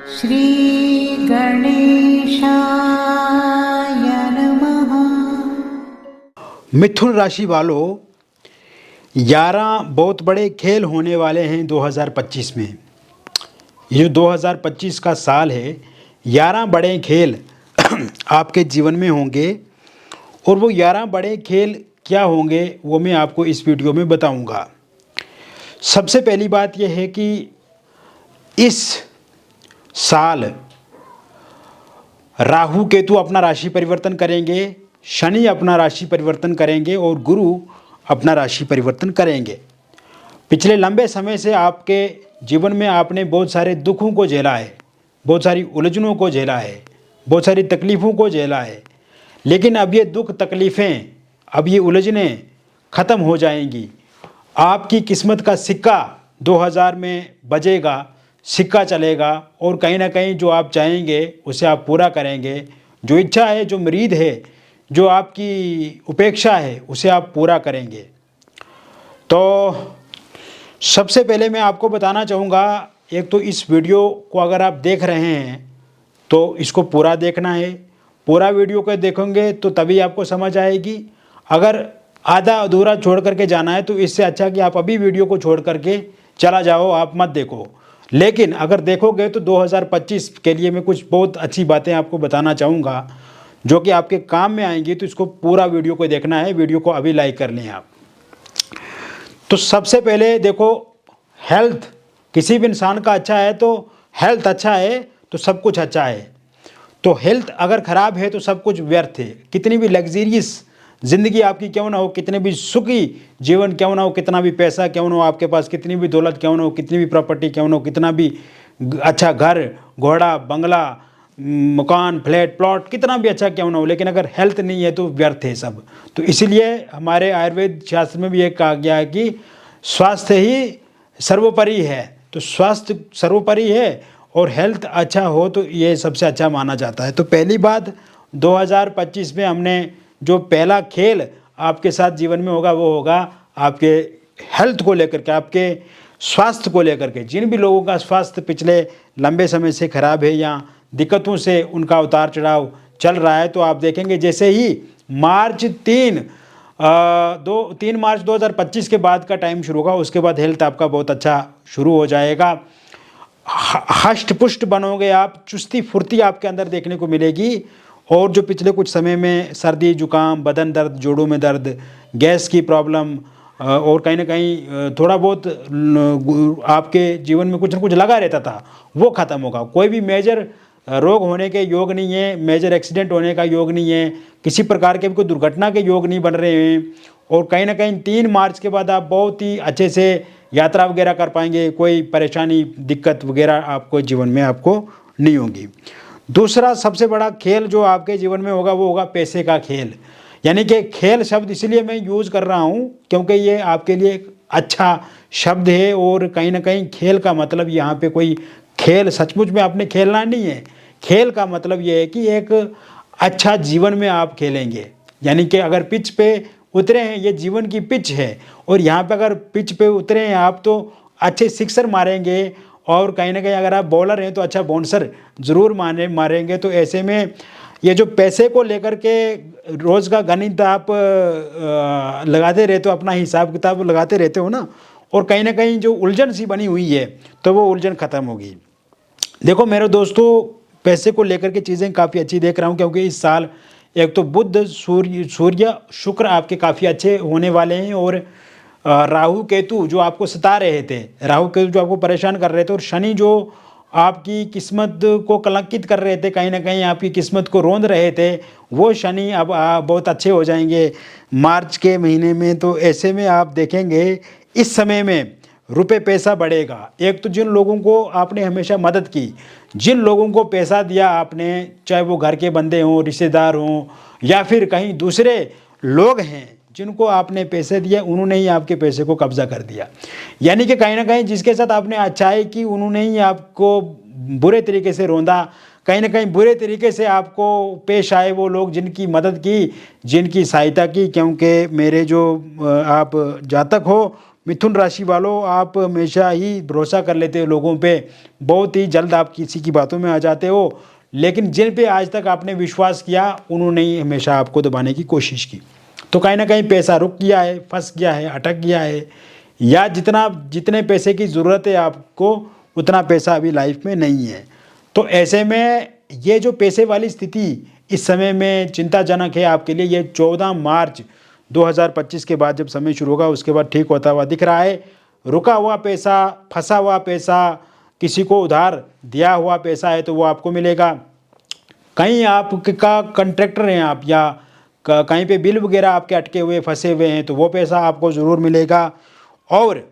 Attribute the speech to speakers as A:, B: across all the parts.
A: श्री गणेशाय नमः।
B: मिथुन राशि वालों, 11 बहुत बड़े खेल होने वाले हैं 2025 में। ये जो 2025 का साल है, 11 बड़े खेल आपके जीवन में होंगे। और वो 11 बड़े खेल क्या होंगे वो मैं आपको इस वीडियो में बताऊंगा। सबसे पहली बात यह है कि इस साल राहु केतु अपना राशि परिवर्तन करेंगे, शनि अपना राशि परिवर्तन करेंगे और गुरु अपना राशि परिवर्तन करेंगे। पिछले लंबे समय से आपके जीवन में आपने बहुत सारे दुखों को झेला है, बहुत सारी उलझनों को झेला है, बहुत सारी तकलीफ़ों को झेला है। लेकिन अब ये दुख तकलीफ़ें, अब ये उलझनें ख़त्म हो जाएंगी। आपकी किस्मत का सिक्का 2000 में बजेगा, सिक्का चलेगा और कहीं ना कहीं जो आप चाहेंगे उसे आप पूरा करेंगे। जो इच्छा है, जो मुरीद है, जो आपकी उपेक्षा है, उसे आप पूरा करेंगे। तो सबसे पहले मैं आपको बताना चाहूँगा, एक तो इस वीडियो को अगर आप देख रहे हैं तो इसको पूरा देखना है। पूरा वीडियो को देखेंगे तो तभी आपको समझ आएगी। अगर आधा अधूरा छोड़ करके जाना है तो इससे अच्छा कि आप अभी वीडियो को छोड़ करके चला जाओ, आप मत देखो। लेकिन अगर देखोगे तो 2025 के लिए मैं कुछ बहुत अच्छी बातें आपको बताना चाहूँगा जो कि आपके काम में आएंगी। तो इसको पूरा वीडियो को देखना है, वीडियो को अभी लाइक कर लें आप। तो सबसे पहले देखो, हेल्थ किसी भी इंसान का अच्छा है तो हेल्थ अच्छा है तो सब कुछ अच्छा है। तो हेल्थ अगर ख़राब है तो सब कुछ व्यर्थ है। कितनी भी लग्जरियस ज़िंदगी आपकी क्यों ना हो, कितने भी सुखी जीवन क्यों ना हो, कितना भी पैसा क्यों ना हो आपके पास, कितनी भी दौलत क्यों ना हो, कितनी भी प्रॉपर्टी क्यों ना हो, कितना भी अच्छा घर, घोड़ा, बंगला, मकान, फ्लैट, प्लॉट कितना भी अच्छा क्यों ना हो, लेकिन अगर हेल्थ नहीं है तो व्यर्थ है सब। तो इसीलिए हमारे आयुर्वेद शास्त्र में भी ये कहा गया है कि स्वास्थ्य ही सर्वोपरि है। तो स्वास्थ्य सर्वोपरि है और हेल्थ अच्छा हो तो ये सबसे अच्छा माना जाता है। तो पहली बात, 2025 में हमने जो पहला खेल आपके साथ जीवन में होगा वो होगा आपके हेल्थ को लेकर के, आपके स्वास्थ्य को लेकर के। जिन भी लोगों का स्वास्थ्य पिछले लंबे समय से खराब है या दिक्कतों से उनका उतार चढ़ाव चल रहा है, तो आप देखेंगे जैसे ही मार्च 3 मार्च 2025 के बाद का टाइम शुरू होगा, उसके बाद हेल्थ आपका बहुत अच्छा शुरू हो जाएगा। हष्ट पुष्ट बनोगे आप, चुस्ती फुर्ती आपके अंदर देखने को मिलेगी। और जो पिछले कुछ समय में सर्दी, जुकाम, बदन दर्द, जोड़ों में दर्द, गैस की प्रॉब्लम और कहीं ना कहीं थोड़ा बहुत आपके जीवन में कुछ ना कुछ लगा रहता था, वो ख़त्म होगा। कोई भी मेजर रोग होने के योग नहीं है, मेजर एक्सीडेंट होने का योग नहीं है, किसी प्रकार के भी कोई दुर्घटना के योग नहीं बन रहे हैं। और कहीं ना कहीं 3 मार्च के बाद आप बहुत ही अच्छे से यात्रा वगैरह कर पाएंगे। कोई परेशानी, दिक्कत वगैरह आपको जीवन में आपको नहीं होगी। दूसरा सबसे बड़ा खेल जो आपके जीवन में होगा वो होगा पैसे का खेल। यानी कि खेल शब्द इसलिए मैं यूज़ कर रहा हूँ क्योंकि ये आपके लिए एक अच्छा शब्द है। और कहीं ना कहीं खेल का मतलब यहाँ पे कोई खेल सचमुच में आपने खेलना नहीं है। खेल का मतलब ये है कि एक अच्छा जीवन में आप खेलेंगे। यानी कि अगर पिच पे उतरे हैं, ये जीवन की पिच है, और यहाँ पे अगर पिच पे उतरे हैं आप तो अच्छे सिक्सर मारेंगे। और कहीं ना कहीं अगर आप बॉलर हैं तो अच्छा बाउंसर ज़रूर मारेंगे। तो ऐसे में ये जो पैसे को लेकर के रोज़ का गणित आप लगाते रहते हो, अपना हिसाब किताब लगाते रहते हो ना, और कहीं ना कहीं जो उलझन सी बनी हुई है तो वो उलझन ख़त्म होगी। देखो मेरे दोस्तों, पैसे को लेकर के चीज़ें काफ़ी अच्छी देख रहा हूँ क्योंकि इस साल एक तो बुध, सूर्य, शुक्र आपके काफ़ी अच्छे होने वाले हैं। और राहु केतु जो आपको सता रहे थे, राहु केतु जो आपको परेशान कर रहे थे, और शनि जो आपकी किस्मत को कलंकित कर रहे थे, कहीं ना कहीं आपकी किस्मत को रोंद रहे थे, वो शनि अब बहुत अच्छे हो जाएंगे मार्च के महीने में। तो ऐसे में आप देखेंगे इस समय में रुपए पैसा बढ़ेगा। एक तो जिन लोगों को आपने हमेशा मदद की, जिन लोगों को पैसा दिया आपने, चाहे वो घर के बंदे हों, रिश्तेदार हों, या फिर कहीं दूसरे लोग हैं जिनको आपने पैसे दिए, उन्होंने ही आपके पैसे को कब्जा कर दिया। यानी कि कहीं ना कहीं जिसके साथ आपने अच्छाई की, उन्होंने ही आपको बुरे तरीके से रोंदा। कहीं ना कहीं बुरे तरीके से आपको पेश आए वो लोग जिनकी मदद की, जिनकी सहायता की। क्योंकि मेरे जो आप जातक हो मिथुन राशि वालों, आप हमेशा ही भरोसा कर लेते हो लोगों पे, बहुत ही जल्द आप किसी की बातों में आ जाते हो, लेकिन जिन पे आज तक आपने विश्वास किया उन्होंने ही हमेशा आपको दबाने की कोशिश की। तो कहीं ना कहीं पैसा रुक गया है, फंस गया है, अटक गया है, या जितने पैसे की ज़रूरत है आपको उतना पैसा अभी लाइफ में नहीं है। तो ऐसे में ये जो पैसे वाली स्थिति इस समय में चिंताजनक है आपके लिए। ये 14 मार्च 2025 के बाद जब समय शुरू होगा उसके बाद ठीक होता हुआ दिख रहा है। रुका हुआ पैसा, फंसा हुआ पैसा, किसी को उधार दिया हुआ पैसा है तो वो आपको मिलेगा। कहीं आपका कॉन्ट्रैक्टर हैं आप, या कहीं पे बिल वगैरह आपके अटके हुए फंसे हुए हैं तो वो पैसा आपको ज़रूर मिलेगा। और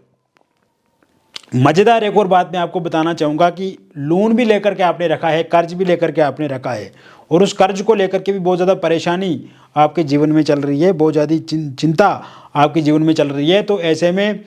B: मज़ेदार एक और बात मैं आपको बताना चाहूँगा कि लोन भी लेकर के आपने रखा है, कर्ज भी लेकर के आपने रखा है, और उस कर्ज को लेकर के भी बहुत ज़्यादा परेशानी आपके जीवन में चल रही है, बहुत ज़्यादा चिंता आपके जीवन में चल रही है। तो ऐसे में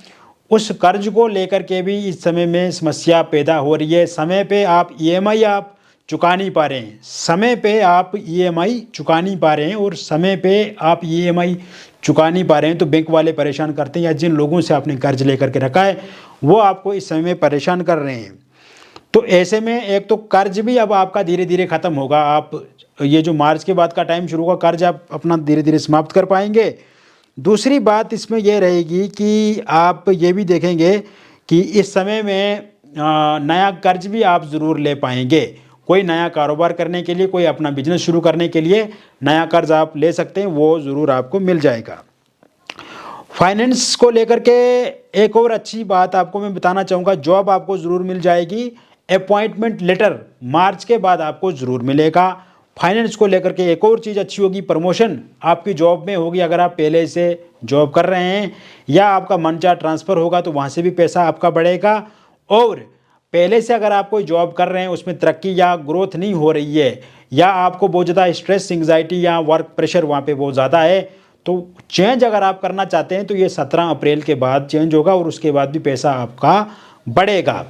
B: उस कर्ज को लेकर के भी इस समय में समस्या पैदा हो रही है। समय पे आप ईएमआई आप चुका नहीं पा रहे हैं, समय पे आप ईएमआई चुका नहीं पा रहे हैं, और समय पे आप ईएमआई चुका नहीं पा रहे हैं तो बैंक वाले परेशान करते हैं, या जिन लोगों से आपने कर्ज लेकर के रखा है वो आपको इस समय में परेशान कर रहे हैं। तो ऐसे में एक तो कर्ज भी अब आपका धीरे धीरे ख़त्म होगा। आप ये जो मार्च के बाद का टाइम शुरू होगा, कर्ज आप अपना धीरे धीरे समाप्त कर पाएंगे। दूसरी बात इसमें यह रहेगी कि आप ये भी देखेंगे कि इस समय में नया कर्ज भी आप ज़रूर ले पाएंगे। कोई नया कारोबार करने के लिए, कोई अपना बिजनेस शुरू करने के लिए नया कर्ज आप ले सकते हैं, वो ज़रूर आपको मिल जाएगा। फाइनेंस को लेकर के एक और अच्छी बात आपको मैं बताना चाहूँगा, जॉब आपको ज़रूर मिल जाएगी। अपॉइंटमेंट लेटर मार्च के बाद आपको ज़रूर मिलेगा। फाइनेंस को लेकर के एक और चीज़ अच्छी होगी, प्रमोशन आपकी जॉब में होगी अगर आप पहले से जॉब कर रहे हैं, या आपका मनचाहा ट्रांसफ़र होगा तो वहाँ से भी पैसा आपका बढ़ेगा। और पहले से अगर आप कोई जॉब कर रहे हैं उसमें तरक्की या ग्रोथ नहीं हो रही है, या आपको बहुत ज़्यादा स्ट्रेस, एंग्जाइटी या वर्क प्रेशर वहाँ पे बहुत ज़्यादा है, तो चेंज अगर आप करना चाहते हैं तो ये 17 अप्रैल के बाद चेंज होगा, और उसके बाद भी पैसा आपका बढ़ेगा।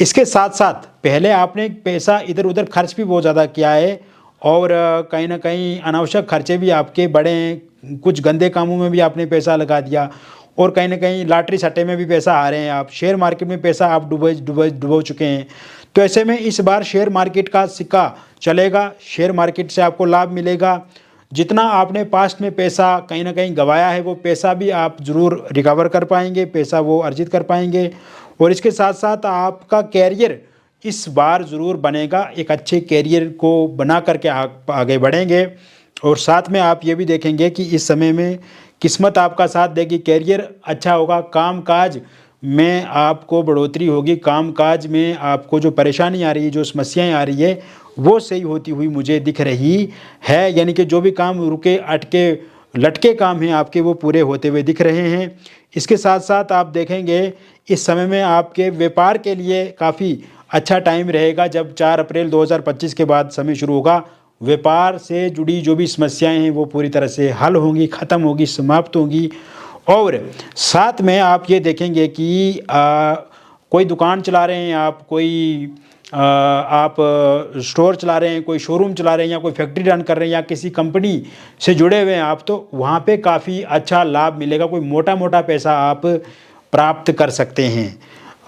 B: इसके साथ साथ पहले आपने पैसा इधर उधर खर्च भी बहुत ज़्यादा किया है, और कहीं ना कहीं अनावश्यक खर्चे भी आपके बढ़े हैं, कुछ गंदे कामों में भी आपने पैसा लगा दिया, और कहीं ना कहीं लॉटरी सट्टे में भी पैसा आ रहे हैं, आप शेयर मार्केट में पैसा आप डुबो चुके हैं। तो ऐसे में इस बार शेयर मार्केट का सिक्का चलेगा, शेयर मार्केट से आपको लाभ मिलेगा। जितना आपने पास्ट में पैसा कहीं ना कहीं गंवाया है वो पैसा भी आप ज़रूर रिकवर कर पाएंगे, पैसा वो अर्जित कर पाएंगे। और इसके साथ साथ आपका कैरियर इस बार ज़रूर बनेगा, एक अच्छे कैरियर को बना करके आप आगे बढ़ेंगे। और साथ में आप ये भी देखेंगे कि इस समय में किस्मत आपका साथ देगी, कैरियर अच्छा होगा, कामकाज में आपको बढ़ोतरी होगी, कामकाज में आपको जो परेशानी आ रही है, जो समस्याएं आ रही है वो सही होती हुई मुझे दिख रही है। यानी कि जो भी काम रुके अटके लटके काम हैं आपके, वो पूरे होते हुए दिख रहे हैं। इसके साथ साथ आप देखेंगे इस समय में आपके व्यापार के लिए काफ़ी अच्छा टाइम रहेगा। जब 4 अप्रैल 2025 के बाद समय शुरू होगा, व्यापार से जुड़ी जो भी समस्याएं हैं वो पूरी तरह से हल होंगी, ख़त्म होगी, समाप्त होंगी। और साथ में आप ये देखेंगे कि कोई दुकान चला रहे हैं आप, कोई आप स्टोर चला रहे हैं, कोई शोरूम चला रहे हैं, या कोई फैक्ट्री रन कर रहे हैं, या किसी कंपनी से जुड़े हुए हैं आप, तो वहाँ पे काफ़ी अच्छा लाभ मिलेगा, कोई मोटा मोटा पैसा आप प्राप्त कर सकते हैं।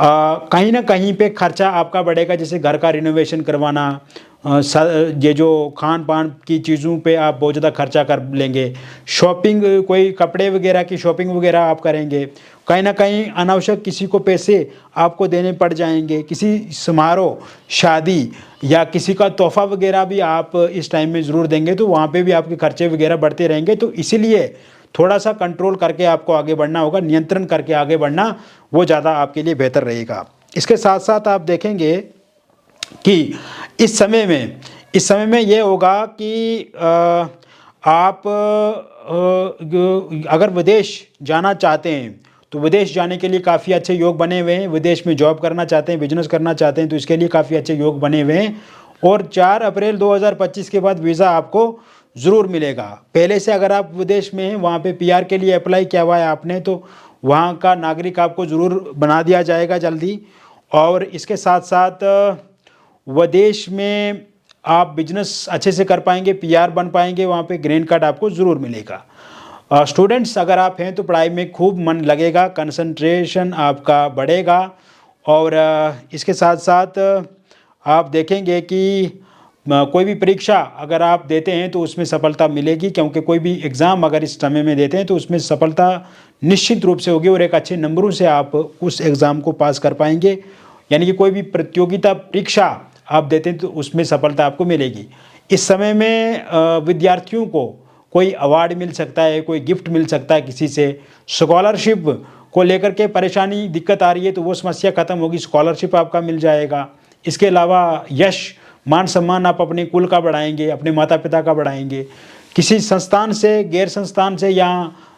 B: कहीं ना कहीं पे खर्चा आपका बढ़ेगा, जैसे घर का रिनोवेशन करवाना, ये जो खान पान की चीज़ों पे आप बहुत ज़्यादा खर्चा कर लेंगे, शॉपिंग, कोई कपड़े वगैरह की शॉपिंग वगैरह आप करेंगे, कहीं ना कहीं अनावश्यक किसी को पैसे आपको देने पड़ जाएंगे, किसी समारोह, शादी या किसी का तोहफा वगैरह भी आप इस टाइम में ज़रूर देंगे, तो वहाँ पे भी आपके खर्चे वगैरह बढ़ते रहेंगे। तो इसीलिए थोड़ा सा कंट्रोल करके आपको आगे बढ़ना होगा, नियंत्रण करके आगे बढ़ना वो ज़्यादा आपके लिए बेहतर रहेगा। इसके साथ साथ आप देखेंगे कि इस समय में ये होगा कि आप अगर विदेश जाना चाहते हैं तो विदेश जाने के लिए काफ़ी अच्छे योग बने हुए हैं, विदेश में जॉब करना चाहते हैं, बिजनेस करना चाहते हैं तो इसके लिए काफ़ी अच्छे योग बने हुए हैं। और 4 अप्रैल 2025 के बाद वीज़ा आपको ज़रूर मिलेगा। पहले से अगर आप विदेश में हैं, वहाँ पे पीआर के लिए अप्लाई किया हुआ है आपने, तो वहाँ का नागरिक आपको ज़रूर बना दिया जाएगा जल्दी। और इसके साथ साथ विदेश में आप बिजनेस अच्छे से कर पाएंगे, पीआर बन पाएंगे, वहाँ पे ग्रीन कार्ड आपको ज़रूर मिलेगा। स्टूडेंट्स अगर आप हैं तो पढ़ाई में खूब मन लगेगा, कंसंट्रेशन आपका बढ़ेगा। और इसके साथ साथ आप देखेंगे कि कोई भी परीक्षा अगर आप देते हैं तो उसमें सफलता मिलेगी, क्योंकि कोई भी एग्ज़ाम अगर इस समय में देते हैं तो उसमें सफलता निश्चित रूप से होगी और एक अच्छे नंबरों से आप उस एग्ज़ाम को पास कर पाएंगे। यानी कि कोई भी प्रतियोगिता परीक्षा आप देते हैं तो उसमें सफलता आपको मिलेगी। इस समय में विद्यार्थियों को कोई अवार्ड मिल सकता है, कोई गिफ्ट मिल सकता है किसी से। स्कॉलरशिप को लेकर के परेशानी दिक्कत आ रही है तो वो समस्या खत्म होगी, स्कॉलरशिप आपका मिल जाएगा। इसके अलावा यश मान सम्मान आप अपने कुल का बढ़ाएंगे, अपने माता पिता का बढ़ाएंगे। किसी संस्थान से, गैर संस्थान से या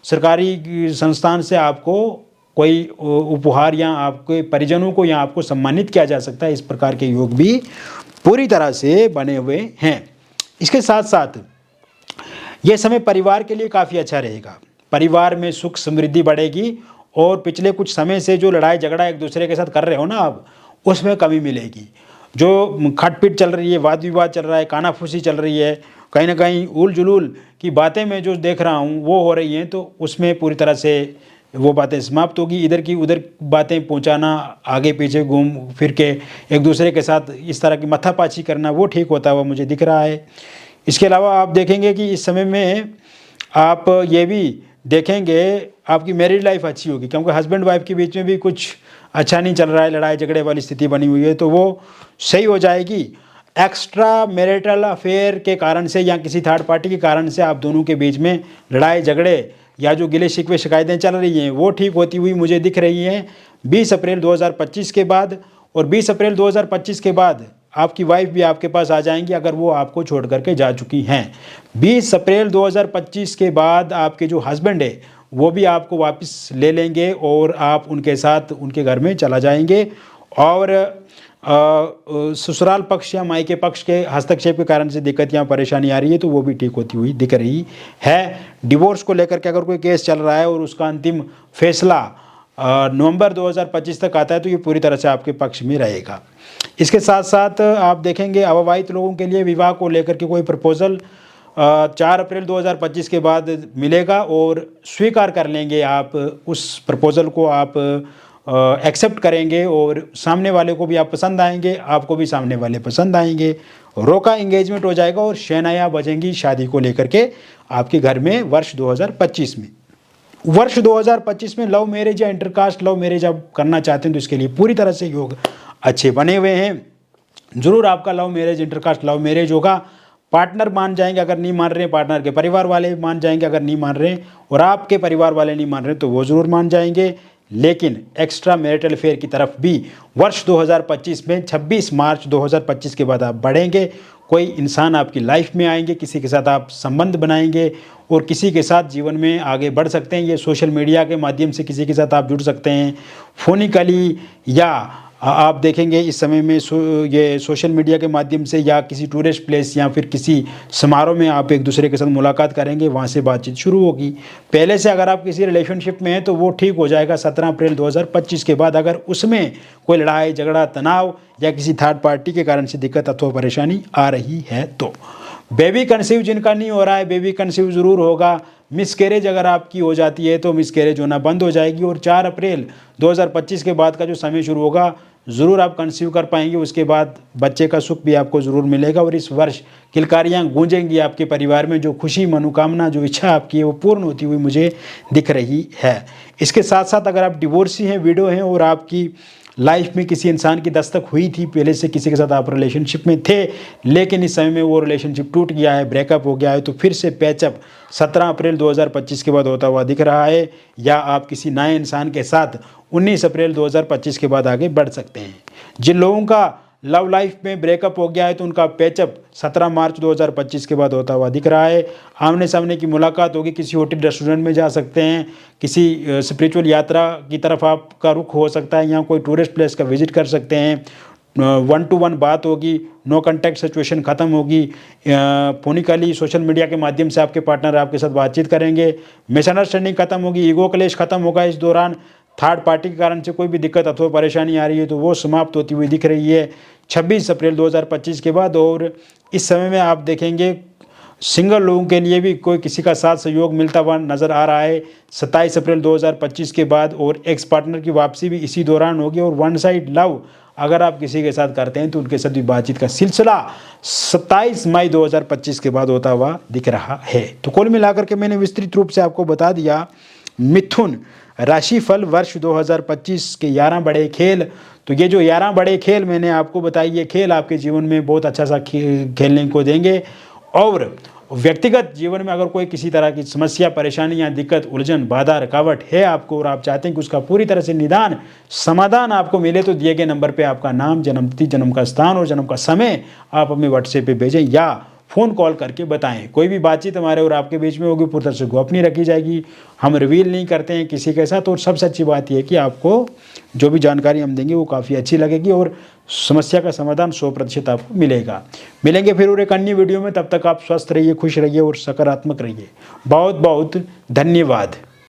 B: सरकारी संस्थान से आपको कोई उपहार या आपके परिजनों को या आपको सम्मानित किया जा सकता है। इस प्रकार के योग भी पूरी तरह से बने हुए हैं। इसके साथ साथ यह समय परिवार के लिए काफ़ी अच्छा रहेगा। परिवार में सुख समृद्धि बढ़ेगी और पिछले कुछ समय से जो लड़ाई झगड़ा एक दूसरे के साथ कर रहे हो ना आप, उसमें कमी मिलेगी। जो खटपट चल रही है, वाद विवाद चल रहा है, कानाफूसी चल रही है, कहीं ना कहीं उल जुलूल की बातें मैं जो देख रहा हूँ वो हो रही हैं, तो उसमें पूरी तरह से वो बातें समाप्त होगी। इधर की उधर बातें पहुँचाना, आगे पीछे घूम फिर के एक दूसरे के साथ इस तरह की माथापाची करना, वो ठीक होता हुआ मुझे दिख रहा है। इसके अलावा आप देखेंगे कि इस समय में आप ये भी देखेंगे आपकी मैरिड लाइफ अच्छी होगी, क्योंकि हस्बैंड वाइफ के बीच में भी कुछ अच्छा नहीं चल रहा है, लड़ाई झगड़े वाली स्थिति बनी हुई है, तो वो सही हो जाएगी। एक्स्ट्रा मैरिटल अफेयर के कारण से या किसी थर्ड पार्टी के कारण से आप दोनों के बीच में लड़ाई झगड़े या जो गिले शिकवे शिकायतें चल रही हैं वो ठीक होती हुई मुझे दिख रही हैं 20 अप्रैल 2025 के बाद। और 20 अप्रैल 2025 के बाद आपकी वाइफ भी आपके पास आ जाएंगी अगर वो आपको छोड़ करके जा चुकी हैं। 20 अप्रैल 2025 के बाद आपके जो हस्बैंड है वो भी आपको वापस ले लेंगे और आप उनके साथ उनके घर में चला जाएंगे। और ससुराल पक्ष या मायके पक्ष के हस्तक्षेप के कारण से दिक्कत या परेशानी आ रही है तो वो भी ठीक होती हुई दिख रही है। डिवोर्स को लेकर के अगर कोई केस चल रहा है और उसका अंतिम फैसला नवंबर 2025 तक आता है तो ये पूरी तरह से आपके पक्ष में रहेगा। इसके साथ साथ आप देखेंगे अविवाहित लोगों के लिए विवाह को लेकर के कोई प्रपोजल 4 अप्रैल 2025 के बाद मिलेगा और स्वीकार कर लेंगे आप उस प्रपोजल को, आप एक्सेप्ट करेंगे और सामने वाले को भी आप पसंद आएंगे, आपको भी सामने वाले पसंद आएंगे। रोका एंगेजमेंट हो जाएगा और शहनाइयाँ बजेंगी शादी को लेकर के आपके घर में वर्ष 2025 में। वर्ष 2025 में लव मैरिज या इंटरकास्ट लव मैरिज आप करना चाहते हैं तो इसके लिए पूरी तरह से योग अच्छे बने हुए हैं। ज़रूर आपका love marriage, intercaste love marriage होगा। पार्टनर मान जाएंगे, अगर नहीं मान रहे हैं पार्टनर के परिवार वाले मान जाएंगे, अगर नहीं मान रहे हैं और आपके परिवार वाले नहीं मान रहे तो वो ज़रूर मान जाएंगे। लेकिन एक्स्ट्रा मैरिटल अफेयर की तरफ भी वर्ष 2025 में 26 मार्च 2025 के बाद आप बढ़ेंगे। कोई इंसान आपकी लाइफ में आएंगे, किसी के साथ आप संबंध बनाएंगे और किसी के साथ जीवन में आगे बढ़ सकते हैं। ये सोशल मीडिया के माध्यम से किसी के साथ आप जुड़ सकते हैं, फोनिकली, या आप देखेंगे इस समय में ये सोशल मीडिया के माध्यम से या किसी टूरिस्ट प्लेस या फिर किसी समारोह में आप एक दूसरे के साथ मुलाकात करेंगे, वहाँ से बातचीत शुरू होगी। पहले से अगर आप किसी रिलेशनशिप में हैं तो वो ठीक हो जाएगा 17 अप्रैल 2025 के बाद। अगर उसमें कोई लड़ाई झगड़ा तनाव या किसी थर्ड पार्टी के कारण से दिक्कत अथवा परेशानी आ रही है तो बेबी कंसीव जिनका नहीं हो रहा है, बेबी कंसीव ज़रूर होगा। मिसकैरेज अगर आपकी हो जाती है तो मिसकैरेज होना बंद हो जाएगी और 4 अप्रैल 2025 के बाद का जो समय शुरू होगा ज़रूर आप कंसीव कर पाएंगे। उसके बाद बच्चे का सुख भी आपको ज़रूर मिलेगा और इस वर्ष किलकारियाँ गूंजेंगी आपके परिवार में। जो खुशी, मनोकामना, जो इच्छा आपकी है वो पूर्ण होती हुई मुझे दिख रही है। इसके साथ साथ अगर आप डिवोर्सी हैं, विडो हैं और आपकी लाइफ में किसी इंसान की दस्तक हुई थी, पहले से किसी के साथ आप रिलेशनशिप में थे लेकिन इस समय में वो रिलेशनशिप टूट गया है, ब्रेकअप हो गया है, तो फिर से पैचअप 17 अप्रैल 2025 के बाद होता हुआ दिख रहा है। या आप किसी नए इंसान के साथ 19 अप्रैल 2025 के बाद आगे बढ़ सकते हैं। जिन लोगों का लव लाइफ में ब्रेकअप हो गया है तो उनका पैचअप 17 मार्च 2025 के बाद होता हुआ दिख रहा है। आमने सामने की मुलाकात होगी, किसी होटल रेस्टोरेंट में जा सकते हैं, किसी स्पिरिचुअल यात्रा की तरफ आपका रुख हो सकता है, यहाँ कोई टूरिस्ट प्लेस का विजिट कर सकते हैं। 1-to-1 बात होगी, नो कॉन्टैक्ट सिचुएशन ख़त्म होगी। फोनिकली सोशल मीडिया के माध्यम से आपके पार्टनर आपके साथ बातचीत करेंगे, मिसअंडरस्टैंडिंग खत्म होगी, ईगो क्लेश खत्म होगा। इस दौरान थर्ड पार्टी के कारण से कोई भी दिक्कत अथवा परेशानी आ रही है तो वो समाप्त होती हुई दिख रही है 26 अप्रैल 2025 के बाद। और इस समय में आप देखेंगे सिंगल लोगों के लिए भी कोई किसी का साथ सहयोग मिलता हुआ नज़र आ रहा है 27 अप्रैल 2025 के बाद। और एक्स पार्टनर की वापसी भी इसी दौरान होगी। और वन साइड लव अगर आप किसी के साथ करते हैं तो उनके साथ भी बातचीत का सिलसिला 27 मई 2025 के बाद होता हुआ दिख रहा है। तो कुल मिलाकर के मैंने विस्तृत रूप से आपको बता दिया मिथुन राशिफल वर्ष 2025 के 11 बड़े खेल। तो ये जो 11 बड़े खेल मैंने आपको बताई, ये खेल आपके जीवन में बहुत अच्छा सा खेलने को देंगे। और व्यक्तिगत जीवन में अगर कोई किसी तरह की समस्या, परेशानी या दिक्कत, उलझन, बाधा, रुकावट है आपको और आप चाहते हैं कि उसका पूरी तरह से निदान, समाधान आपको मिले, तो दिए गए नंबर पे आपका नाम, जन्मतिथि, जन्म का स्थान और जन्म का समय आप अपने व्हाट्सएप पे भेजें या फ़ोन कॉल करके बताएं। कोई भी बातचीत हमारे और आपके बीच में होगी पूरी तरह से गोपनीय रखी जाएगी। हम रिवील नहीं करते हैं किसी के साथ। और सबसे अच्छी बात यह है कि आपको जो भी जानकारी हम देंगे वो काफ़ी अच्छी लगेगी और समस्या का समाधान 100% आपको मिलेगा। मिलेंगे फिर और एक अन्य वीडियो में। तब तक आप स्वस्थ रहिए, खुश रहिए और सकारात्मक रहिए। बहुत बहुत धन्यवाद।